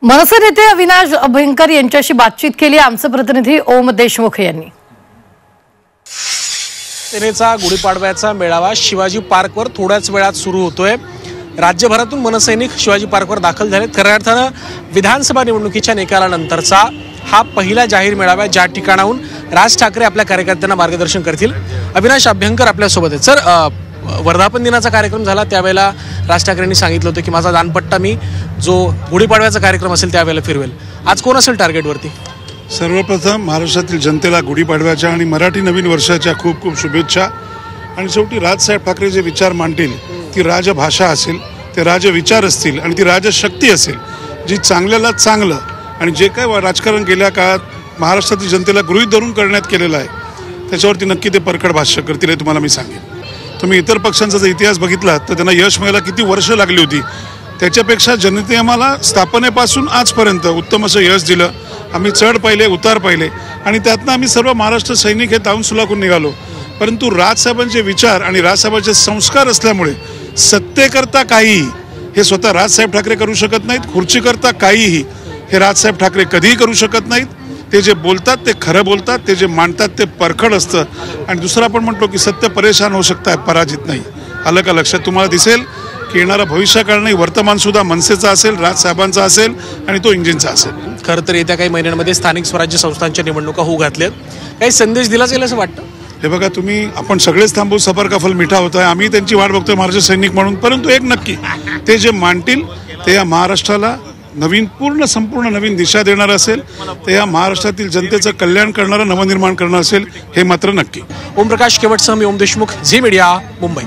मनसे नेते अविनाश अभ्यंकर यांच्याशी बातचीत केली आमचे प्रतिनिधी ओम देशमुख यांनी। सेनेचा गुढीपाडव्याचा मेळावा शिवाजी पार्कवर थोड्याच वेळात सुरू होतोय। राज्यभरातून मनसैनिक शिवाजी पार्कवर दाखल झालेत। खऱ्या अर्थानं विधानसभा निवडणुकीच्या निकालानंतरचा हा पहिला जाहीर मेळावा ज्या ठिकाणाहून राज ठाकरे आपल्या कार्यकर्त्यांना मार्गदर्शन करतील। अविनाश अभ्यंकर आपल्या सोबत आहेत। सर, वर्धापन दिनाचा कार्यक्रम झाला त्यावेळेला राज ठाकरेंनी सांगितलं होतं की माझा दानपट्टा मी जो गुढीपाडव्याचा कार्यक्रम असेल त्यावेळेला फिरवेल। आज कोण असेल टार्गेटवरती? सर्वप्रथम महाराष्ट्रातील जनतेला गुढीपाडव्याच्या आणि मराठी नवीन वर्षाच्या खूप खूप शुभेच्छा। आणि शेवटी राजसाहेब ठाकरे जे विचार मांडतील ती राजभाषा असेल, ते राजविचार असतील आणि ती राजशक्ती असेल जी चांगल्याला चांगलं आणि जे काय राजकारण गेल्या काळात महाराष्ट्रातील जनतेला गृहीत धरून करण्यात केलेलं आहे त्याच्यावरती नक्की ते परखड भाष्य करतील हे तुम्हाला मी सांगेन। तुम्ही इतर पक्षांचा जर इतिहास बघितला तर त्यांना यश मिळायला किती वर्ष लागली होती, त्याच्यापेक्षा जनतेने आम्हाला स्थापनेपासून आजपर्यंत उत्तम असं यश दिलं। आम्ही चढ पाहिले, उतार पाहिले आणि त्यातनं आम्ही सर्व महाराष्ट्र सैनिक हे दावून सुलाखून निघालो। परंतु राजसाहेबांचे विचार आणि राजसाहेबांचे संस्कार असल्यामुळे सत्तेकरता काहीही हे स्वतः राजसाहेब ठाकरे करू शकत नाहीत, खुर्चीकरता काहीही हे राजसाहेब ठाकरे कधीही करू शकत नाहीत। ते जे बोलतात ते खरं बोलतात, ते जे मांडतात ते परखड असतं। आणि दुसरं आपण म्हणतो की सत्य परेशान होऊ शकतं है, पराजित नाही। आलं का लक्षात? तुम्हाला दिसेल की येणारा भविष्यकाळ नाही, वर्तमानसुद्धा मनसेचा असेल, राजसाहेबांचा असेल आणि तो इंजिनचा असेल। खरं तर येत्या काही महिन्यांमध्ये स्थानिक स्वराज्य संस्थांच्या निवडणुका होऊ घातल्यात, काही संदेश दिला जाईल असं वाटतं? हे बघा, तुम्ही आपण सगळेच थांबू, सफर का फल मिठा होता है, आम्ही त्यांची वाट बघतोय महाराष्ट्र सैनिक म्हणून। परंतु एक नक्की, ते जे मांडतील ते या महाराष्ट्राला नवीन संपूर्ण नवीन दिशा देणार असेल, ते या महाराष्ट्रातील जनतेचं कल्याण करणारं, नवनिर्माण करणार असेल हे मात्र नक्की। ओमप्रकाश केवटसह मी ओम देशमुख, झी मीडिया, मुंबई।